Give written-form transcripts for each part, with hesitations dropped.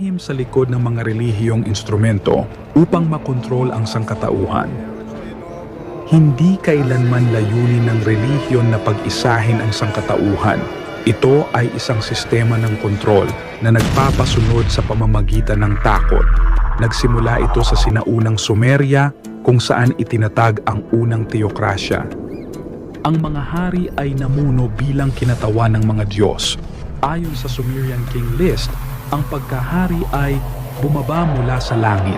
lihim sa likod ng mga relihiyong instrumento upang makontrol ang sangkatauhan. Hindi kailanman layunin ng relihiyon na pag-isahin ang sangkatauhan. Ito ay isang sistema ng kontrol na nagpapasunod sa pamamagitan ng takot. Nagsimula ito sa sinaunang Sumeria kung saan itinatag ang unang teokrasya. Ang mga hari ay namuno bilang kinatawan ng mga Diyos. Ayon sa Sumerian King List, ang pagkahari ay bumaba mula sa langit.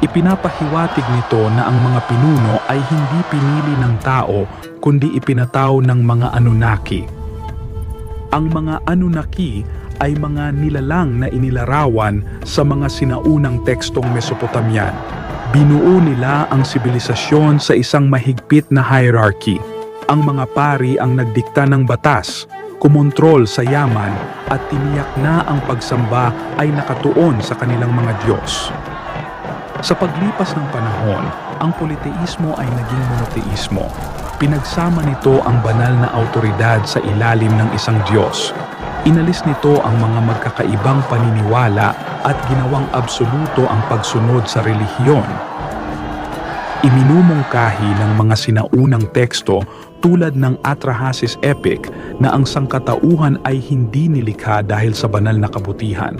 Ipinapahiwatig nito na ang mga pinuno ay hindi pinili ng tao kundi ipinataw ng mga Anunnaki. Ang mga Anunnaki ay mga nilalang na inilarawan sa mga sinaunang tekstong Mesopotamian. Binuo nila ang sibilisasyon sa isang mahigpit na hierarchy. Ang mga pari ang nagdikta ng batas, kumontrol sa yaman at tiniyak na ang pagsamba ay nakatuon sa kanilang mga Diyos. Sa paglipas ng panahon, ang politeismo ay naging monoteismo. Pinagsama nito ang banal na awtoridad sa ilalim ng isang Diyos. Inalis nito ang mga magkakaibang paniniwala at ginawang absoluto ang pagsunod sa relihiyon. Iminumungkahi ng mga sinaunang teksto tulad ng Atrahasis Epic na ang sangkatauhan ay hindi nilikha dahil sa banal na kabutihan.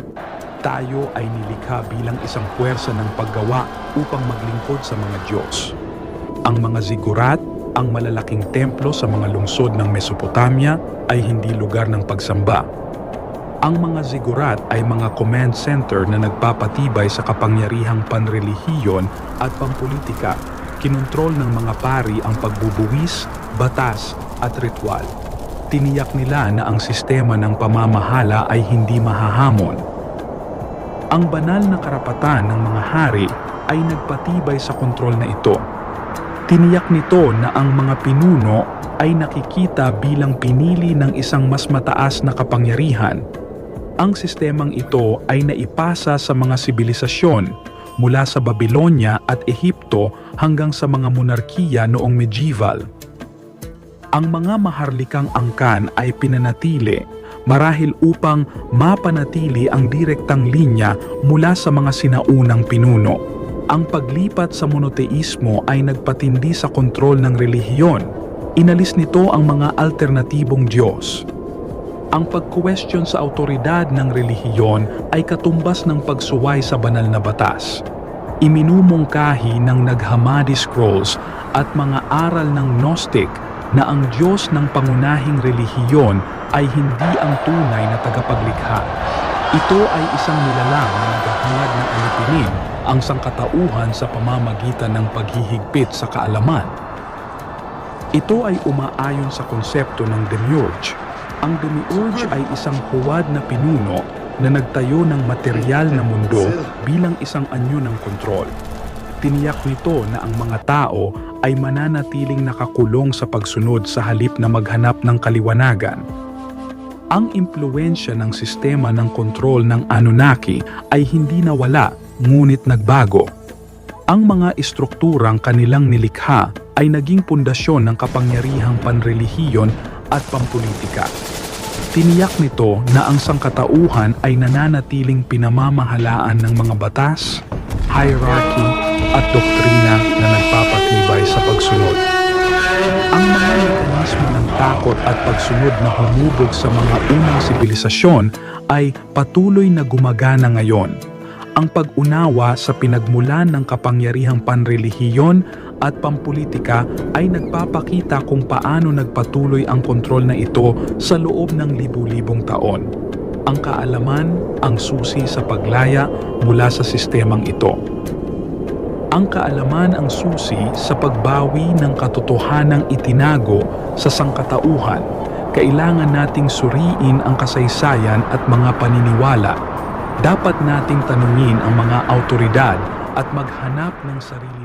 Tayo ay nilikha bilang isang puwersa ng paggawa upang maglingkod sa mga Diyos. Ang mga ziggurat, ang malalaking templo sa mga lungsod ng Mesopotamia ay hindi lugar ng pagsamba. Ang mga ziggurat ay mga command center na nagpapatibay sa kapangyarihang panrelihiyon at pampolitika. Kinontrol ng mga pari ang pagbubuwis, batas at ritual. Tiniyak nila na ang sistema ng pamamahala ay hindi mahahamon. Ang banal na karapatan ng mga hari ay nagpatibay sa kontrol na ito. Tiniyak nito na ang mga pinuno ay nakikita bilang pinili ng isang mas mataas na kapangyarihan. Ang sistemang ito ay naipasa sa mga sibilisasyon mula sa Babylonia at Ehipto hanggang sa mga monarkiya noong medieval. Ang mga maharlikang angkan ay pinanatili marahil upang mapanatili ang direktang linya mula sa mga sinaunang pinuno. Ang paglipat sa monoteismo ay nagpatindi sa kontrol ng relihiyon. Inalis nito ang mga alternatibong Diyos. Ang pag-question sa awtoridad ng relihiyon ay katumbas ng pagsuway sa banal na batas. Iminumungkahi ng Nag-Hammadi Scrolls at mga aral ng Gnostic na ang Diyos ng pangunahing relihiyon ay hindi ang tunay na tagapaglikha. Ito ay isang nilalang na naghahangad na alipinin ang sangkatauhan sa pamamagitan ng paghihigpit sa kaalaman. Ito ay umaayon sa konsepto ng Demiurge. Ang Demiurge ay isang huwad na pinuno na nagtayo ng materyal na mundo bilang isang anyo ng kontrol. Tiniyak nito na ang mga tao ay mananatiling nakakulong sa pagsunod sa halip na maghanap ng kaliwanagan. Ang impluwensya ng sistema ng kontrol ng Anunnaki ay hindi nawala, ngunit nagbago. Ang mga istrukturang kanilang nilikha ay naging pundasyon ng kapangyarihang panrelihiyon at pampolitika. Tiniyak nito na ang sangkatauhan ay nananatiling pinamamahalaan ng mga batas, hierarchy at doktrina na nagpapatibay sa pagsunod. Ang mga mekanismo ng takot at pagsunod na humubog sa mga unang sibilisasyon ay patuloy na gumagana ngayon. Ang pag-unawa sa pinagmulan ng kapangyarihang panrelihiyon at pampolitika ay nagpapakita kung paano nagpatuloy ang kontrol na ito sa loob ng libu-libong taon. Ang kaalaman ang susi sa paglaya mula sa sistemang ito. Ang kaalaman ang susi sa pagbawi ng katotohanang itinago sa sangkatauhan. Kailangan nating suriin ang kasaysayan at mga paniniwala. Dapat nating tanungin ang mga awtoridad at maghanap ng sarili